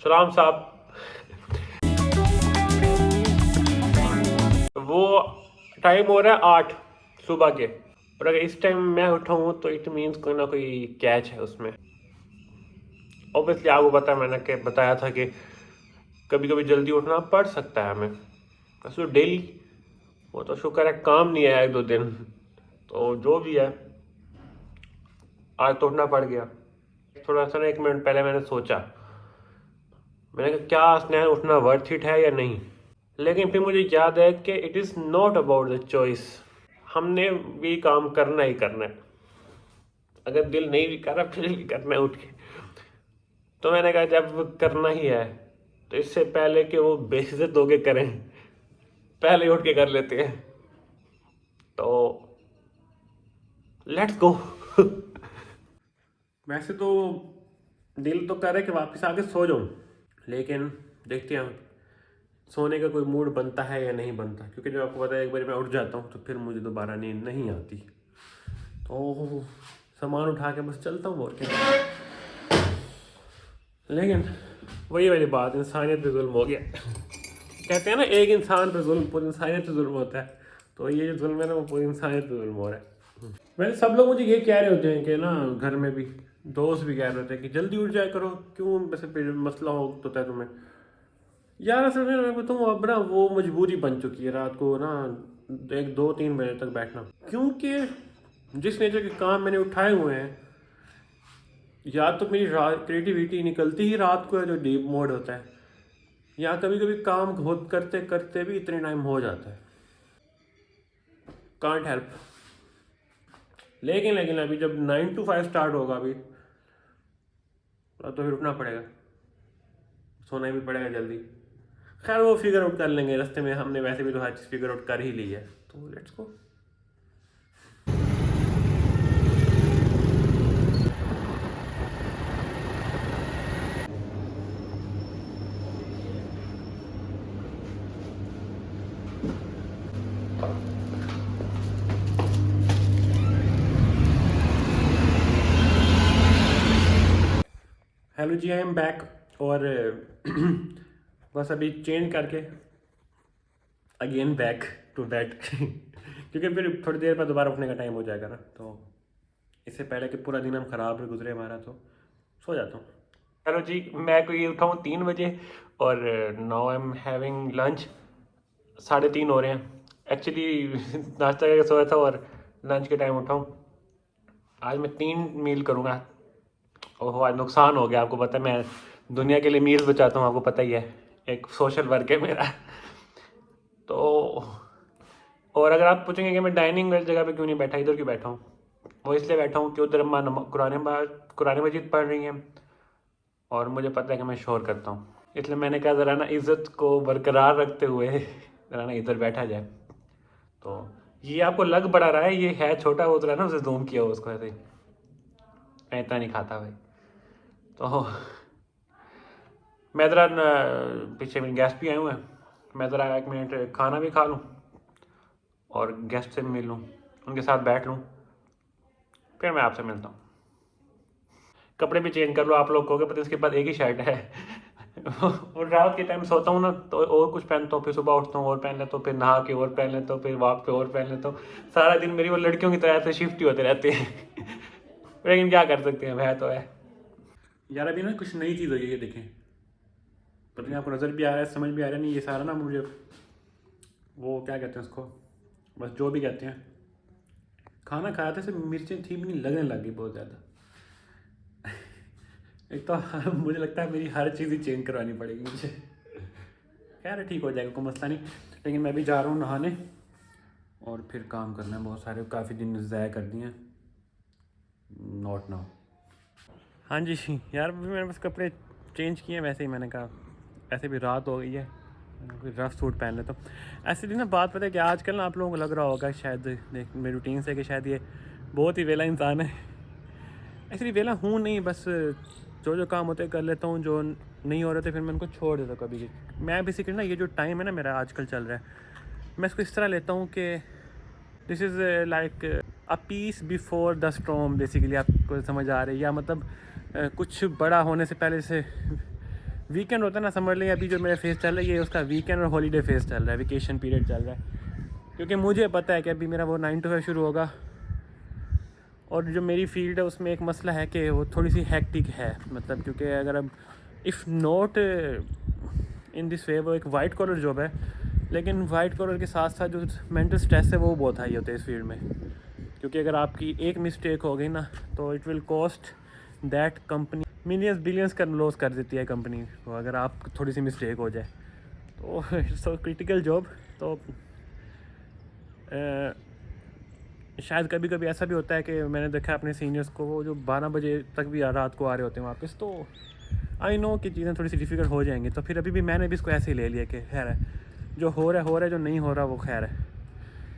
सलाम साहब। वो टाइम हो रहा है 8 सुबह के, और अगर इस टाइम मैं उठा हूँ तो इट मीन्स कोई ना कोई कैच है उसमें। ऑब्वियसली आपको पता है, मैंने के बताया था कि कभी कभी जल्दी उठना पड़ सकता है हमें, वैसे डेली वो तो शुक्र है काम नहीं आया 1-2 दिन, तो जो भी है आज तो उठना पड़ गया। थोड़ा सा ना 1 मिनट पहले मैंने सोचा, मैंने कहा क्या स्नैन उठना वर्थ इट है या नहीं। लेकिन फिर मुझे याद है कि it is not about the choice, हमने भी काम करना ही करना है, अगर दिल नहीं भी कर रहा फिर भी करना है उठ के। तो मैंने कहा जब करना ही है तो इससे पहले कि वो बेइज्जत होके करें, पहले ही उठ के कर लेते हैं। तो लेट्स गो। वैसे तो दिल तो कर रहा है कि वापस आके सो जाऊं, लेकिन देखते हैं सोने का कोई मूड बनता है या नहीं बनता, क्योंकि जो आपको पता है एक बार मैं उठ जाता हूँ तो फिर मुझे दोबारा नींद नहीं आती। तो सामान उठा के बस चलता हूँ और क्या। लेकिन वही वाली बात, इंसानियत पे जुल्म हो गया। कहते हैं ना एक इंसान पे जुल्म पूरी इंसानियत पे जुल्म होता है, तो ये जो जुल्म है ना वो पूरी इंसानियत पे जुल्म हो रहा है। वैसे सब लोग मुझे ये कह रहे होते हैं कि ना, घर में भी दोस्त भी कह रहे होते हैं कि जल्दी उठ जाया करो, क्यों वैसे मसला होता है तुम्हें। यार असल में मैं बताऊँ अब ना वो मजबूरी बन चुकी है रात को ना 1-2-3 बजे तक बैठना, क्योंकि जिस नेचर के काम मैंने उठाए हुए हैं, या तो मेरी क्रिएटिविटी निकलती ही रात को है जो डीप मोड होता है, या कभी कभी काम करते करते भी इतने टाइम हो जाता है, कांट हेल्प। लेकिन अभी जब 9 to 5 स्टार्ट होगा अभी तो फिर उठना पड़ेगा, सोना भी पड़ेगा जल्दी। खैर वो फिगर आउट कर लेंगे रास्ते में, हमने वैसे भी तो हर चीज़ फिगर आउट कर ही ली है, तो लेट्स गो। हेलो जी, आई एम बैक। और बस अभी चेंज करके अगेन बैक टू बेड क्योंकि फिर थोड़ी देर बाद दोबारा उठने का टाइम हो जाएगा ना, तो इससे पहले कि पूरा दिन हम ख़राब भी गुजरे हमारा, तो सो जाता हूँ। हेलो जी, मैं कोई उठा हूँ 3 बजे, और now I am having lunch. 3:30 हो रहे हैं एक्चुअली। नाश्ता करके सोया था और लंच के टाइम उठा हूँ। आज मैं 3 मील करूँगा। ओहो, आज नुकसान हो गया, आपको पता है मैं दुनिया के लिए मील्स बचाता हूँ, आपको पता ही है, एक सोशल वर्क है मेरा। तो और अगर आप पूछेंगे कि मैं डाइनिंग वाली जगह पे क्यों नहीं बैठा, इधर क्यों बैठा हूँ, वो इसलिए बैठा हूँ कि उधर अम्मा कुरान मजीद पढ़ रही हैं, और मुझे पता है कि मैं शोर करता हूँ, इसलिए मैंने कहा ज़रा ना इज़्ज़त को बरकरार रखते हुए ज़रा ना इधर बैठा जाए। तो ये आपको लग बड़ा रहा है, ये है छोटा, वो तो ना उसे जूम किया हो उसको ऐसे ही। मैं इतना नहीं खाता भाई। तो मैं ज़रा पीछे मेरे गेस्ट भी आए हुए हैं, मैं ज़रा 1 मिनट खाना भी खा लूँ और गेस्ट से भी मिल लूँ, उनके साथ बैठ लूँ, फिर मैं आपसे मिलता हूँ। कपड़े भी चेंज कर लो, आप लोग कहोगे पता इसके बाद एक ही शर्ट है। और रात के टाइम सोता हूँ ना तो और कुछ पहनता हूँ, फिर सुबह उठता हूँ और पहन लेता हूँ, फिर नहा के और पहन लेता हूँ, फिर वॉक पे और पहन लेता हूँ। सारा दिन मेरी वो लड़कियों की तरह से शिफ्ट ही होते रहते हैं। लेकिन क्या कर सकते हैं, वह तो है यार। अभी ना कुछ नई चीज़ हुई है, ये देखें, पता नहीं आपको नज़र भी आ रहा है, समझ भी आ रहा है नहीं, ये सारा ना मुझे वो क्या कहते हैं उसको, बस जो भी कहते हैं, खाना खाया था सिर्फ मिर्चें थी भी नहीं, लगने लग गई बहुत ज़्यादा। एक तो मुझे लगता है मेरी हर चीज़ ही चेंज करवानी पड़ेगी मुझे। खैर ठीक हो जाएगा, कोई मसला नहीं। लेकिन मैं भी जा रहा हूँ नहाने और फिर काम करना है, बहुत सारे काफ़ी दिन ज़ाया कर दिए हैं। Not now. हाँ जी यार, अभी मैंने बस कपड़े चेंज किए हैं, वैसे ही मैंने कहा ऐसे भी रात हो गई है, कोई रफ सूट पहन लेता हूँ। ऐसे भी ना बात पता है कि आजकल ना आप लोगों को लग रहा होगा शायद देख मेरी रूटीन से कि शायद ये बहुत ही वेला इंसान है। एक्चुअली वेला हूँ नहीं, बस जो काम होते कर लेता हूँ, जो नहीं हो रहे थे फिर मैं उनको छोड़ देता हूँ कभी भी। मैं बेसिकली ना ये जो टाइम है ना मेरा आजकल चल रहा है, मैं इसको इस तरह लेता हूँ कि this is like a peace before the storm basically, आपको समझ आ रही है, या मतलब कुछ बड़ा होने से पहले से वीकेंड होता है ना, समझ लें अभी जो मेरा फेस चल रहा है ये उसका वीकेंड और हॉलीडे फेस चल रहा है, वेकेशन पीरियड चल रहा है, क्योंकि मुझे पता है कि अभी मेरा वो 9 to 5 शुरू होगा, और जो मेरी फील्ड है उसमें एक मसला है कि वो थोड़ी सी हैक्टिक है, मतलब क्योंकि अगर अब if not in this way वो एक वाइट कॉलर जॉब है, लेकिन वाइट कॉलर के साथ साथ जो मेंटल स्ट्रेस है वो बहुत हाई होता है इस फील्ड में, क्योंकि अगर आपकी एक मिस्टेक हो गई ना तो it will cost that company millions billions का लॉस कर देती है कंपनी को, अगर आप थोड़ी सी मिस्टेक हो जाए तो इट्स अ क्रिटिकल जॉब। तो शायद कभी कभी ऐसा भी होता है कि मैंने देखा अपने सीनियर्स को, वो जो 12 बजे तक भी रात को आ रहे होते हैं वापस, तो आई नो कि चीज़ें थोड़ी सी डिफ़िकल्ट हो जाएंगी, तो फिर अभी भी मैंने भी इसको ऐसे ही ले लिया कि खैर है, जो हो रहा है, जो नहीं हो रहा वो खैर है,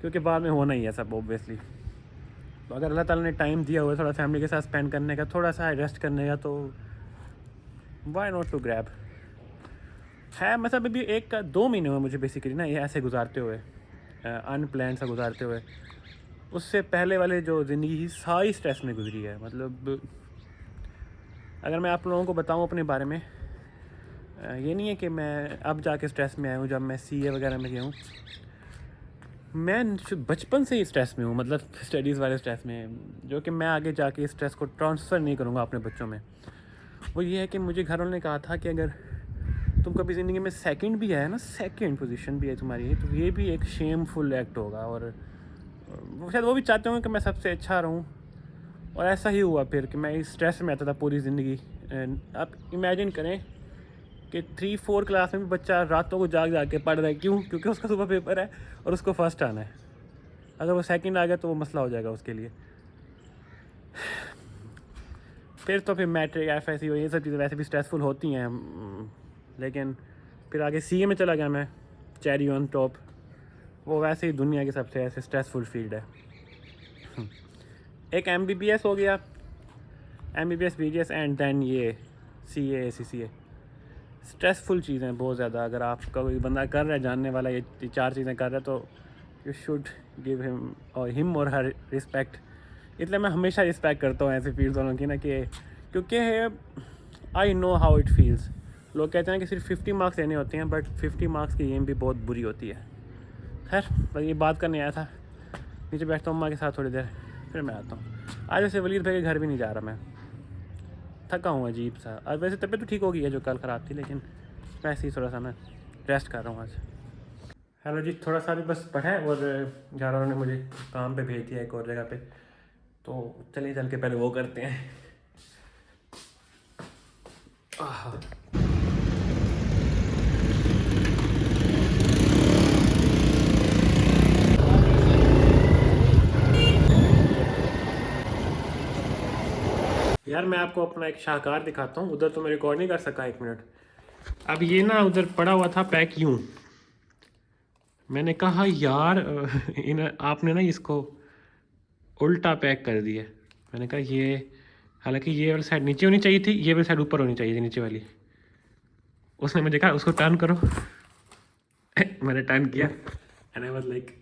क्योंकि बाद में होना ही है सब ऑब्वियसली। तो अगर अल्लाह ताला ने टाइम दिया हुआ है थोड़ा फैमिली के साथ स्पेंड करने का, थोड़ा सा रेस्ट करने का, तो वाई नॉट टू ग्रैब है। मतलब अभी 1-2 महीने हुए मुझे बेसिकली ना ये ऐसे गुजारते हुए, अनप्लान सा गुजारते हुए। उससे पहले वाले जो ज़िंदगी सारी स्ट्रेस में गुजरी है। मतलब अगर मैं आप लोगों को बताऊं अपने बारे में, ये नहीं है कि मैं अब जाके स्ट्रेस में आया हूँ, जब मैं सीए वगैरह में गया हूँ, मैं बचपन से ही स्ट्रेस में हूँ, मतलब स्टडीज़ वाले स्ट्रेस में, जो कि मैं आगे जाके इस स्ट्रेस को ट्रांसफ़र नहीं करूँगा अपने बच्चों में। वो ये है कि मुझे घर वालों ने कहा था कि अगर तुम कभी ज़िंदगी में सेकंड भी है ना, सेकंड पोजीशन भी है तुम्हारी, तो ये भी एक शेमफुल एक्ट होगा, और शायद वो भी चाहते होंगे कि मैं सबसे अच्छा रहूँ। और ऐसा ही हुआ फिर कि मैं इस स्ट्रेस में आता था पूरी ज़िंदगी। आप इमेजिन करें कि 3-4 क्लास में भी बच्चा रातों को जाग जाग के पढ़ रहा है, क्यों? क्योंकि उसका सुबह पेपर है और उसको फर्स्ट आना है। अगर वो सेकंड आ गया तो वो मसला हो जाएगा उसके लिए। फिर मैट्रिक एफएससी ये सब चीज़ें वैसे भी स्ट्रेसफुल होती हैं, लेकिन फिर आगे सीए में चला गया मैं, चेरी ऑन टॉप। वो वैसे ही दुनिया की सबसे ऐसे स्ट्रेसफुल फील्ड है। एक एमबीबीएस हो गया, एमबीबीएस बीजीएस, एंड देन ये सीए एसीसीए। स्ट्रेसफुल चीज़ें बहुत ज़्यादा। अगर आपका कोई बंदा कर रहा है, जानने वाला ये 4 चीज़ें कर रहा है, तो यू शुड गिव हिम और हर रिस्पेक्ट। इसलिए मैं हमेशा रिस्पेक्ट करता हूँ ऐसे फील्ड वालों की ना, कि क्योंकि I know how it feels. लोग कहते हैं कि सिर्फ 50 मार्क्स लेने होते हैं, बट 50 मार्क्स की गेम भी बहुत बुरी होती है। खैर बस ये बात करने आया था, नीचे बैठता हूँ अम्मा के साथ थोड़ी देर, फिर मैं आता हूँ। आज वैसे वलीद भाई के घर भी नहीं जा रहा मैं, थका हूँ अजीब सा। आज वैसे तबीयत तो ठीक हो गई है जो कल ख़राब थी, लेकिन वैसे ही थोड़ा सा मैं रेस्ट कर रहा हूँ आज। हेलो जी, थोड़ा सा भी बस पढ़ा है, और घर वालों ने मुझे काम पे भेज दिया एक और जगह पे, तो चलिए चल के पहले वो करते हैं। यार मैं आपको अपना एक शाहकार दिखाता हूँ, उधर तो मैं रिकॉर्ड नहीं कर सका 1 मिनट। अब ये ना उधर पड़ा हुआ था पैक यूँ, मैंने कहा यार आपने ना इसको उल्टा पैक कर दिया। मैंने कहा ये, हालांकि ये वाली साइड नीचे होनी चाहिए थी, ये वाली साइड ऊपर होनी चाहिए थी, नीचे वाली। उसने मुझे कहा उसको टर्न करो मैंने टर्न किया, एंड आई वाज लाइक,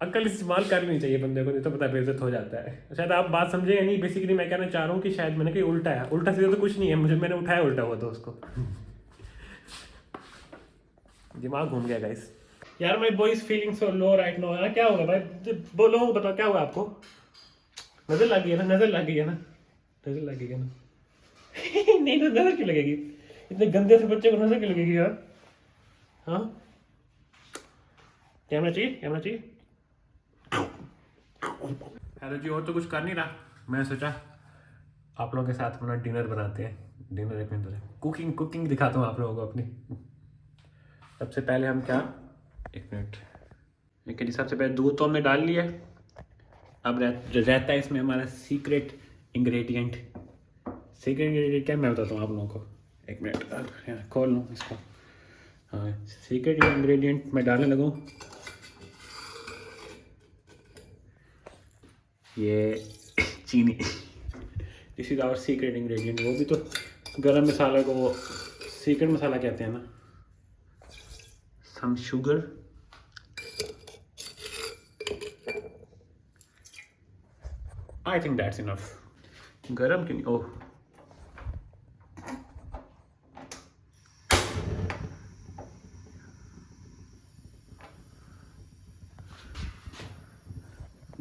अक्ल इस्तेमाल करनी चाहिए बंदे को, नहीं तो पता बेइज्जत हो जाता है। शायद आप बात समझेंगे नहीं, बेसिकली मैं कहना चाह रहा हूँ कि शायद मैंने कहीं उल्टा है, उल्टा सीधा तो कुछ नहीं है, मैंने उठाया उल्टा हुआ था उसको। दिमाग घूम गया गाइस। यार my boy is feeling so low right now. यार क्या होगा भाई, बोलो बताओ क्या हुआ आपको? नजर लग गई है ना, नजर लग गई है ना, नजर लग गई है ना नहीं तो नजर क्यों लगेगी, इतने गंदे से बच्चे को नजर क्यों लगेगी यार? हाँ कैमरा चाहिए, कैमरा चाहिए। हेलो जी, और तो कुछ कर नहीं रहा, मैं सोचा आप लोगों के साथ अपना डिनर बनाते हैं। डिनर एक मिनट, कुकिंग दिखाता हूँ आप लोगों को अपनी। सबसे पहले हम क्या, एक मिनट, लेकिन सबसे पहले दूध तो हमने डाल लिया है। अब रहता है इसमें हमारा सीक्रेट इंग्रेडिएंट। सीक्रेट इंग्रेडिएंट क्या मैं बताता हूँ आप लोगों को, एक मिनट खोल लूँ इसको। हाँ, सीक्रेट इंग्रेडिएंट मैं डालने लगूँ, ये चीनी। This is our secret ingredient. वो भी तो गरम मसाला को वो सीक्रेट मसाला कहते हैं ना। Some sugar I think that's enough. गरम क्यों नहीं? ओह,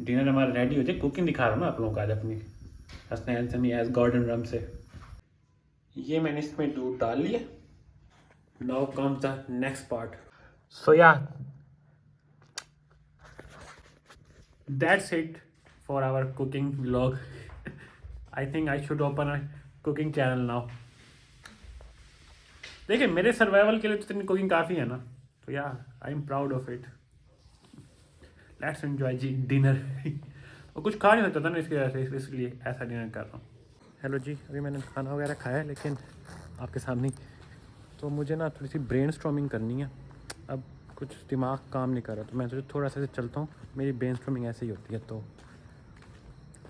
डिनर हमारा रेडी हो जाए। कुकिंग दिखा रहा हूँ ना आप लोगों को आज अपनी हसनैन एज गॉर्डन रम से। ये मैंने इसमें दूध डाल लिया। Now comes the next part. So yeah that's it for our cooking vlog. I think I should open a cooking channel now. देखिए मेरे सर्वाइवल के लिए तो इतनी कुकिंग काफ़ी है ना, तो yeah I am proud of it. Let's enjoy जी डिनर। और कुछ खा नहीं सकता था ना इसकी वजह से, इसलिए ऐसा डिनर कर रहा हूँ। हेलो जी, अभी मैंने खाना वगैरह खाया है लेकिन आपके सामने, तो मुझे ना थोड़ी सी ब्रेन स्टॉर्मिंग करनी है। अब कुछ दिमाग काम नहीं कर रहा, तो मैं सोचा थोड़ा सा चलता हूँ। मेरी ब्रेन स्टॉर्मिंग ऐसे ही होती है, तो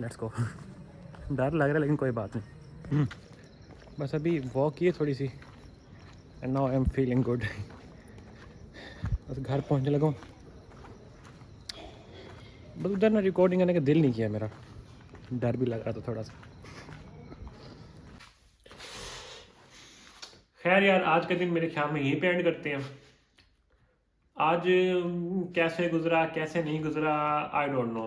लेट्स गो। डर लग रहा है लेकिन कोई बात नहीं। बस अभी वॉक की है थोड़ी सी, and now I am feeling good. बस घर पहुँचने लगा हूँ। बस उधर ना रिकॉर्डिंग करने का दिल नहीं किया मेरा, डर भी लग रहा था थोड़ा सा। खैर यार, आज का दिन मेरे ख्याल में यहीं पे एंड करते हैं। आज कैसे गुजरा कैसे नहीं गुजरा आई डोंट नो।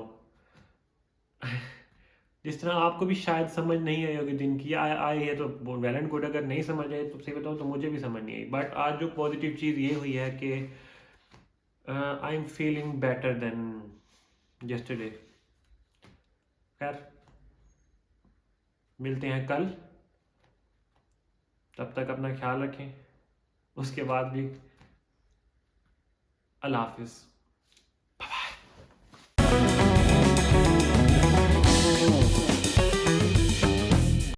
जिस तरह आपको भी शायद समझ नहीं आई होगी दिन की, आई है तो वेल एंड गुड। अगर नहीं समझ आए तो सही बताऊँ तो मुझे भी समझ नहीं आई। बट आज जो पॉजिटिव चीज़ ये हुई है कि आई am feeling better than yesterday। खैर, मिलते हैं कल। तब तक अपना ख्याल रखें। उसके बाद भी अल्लाह हाफिज़।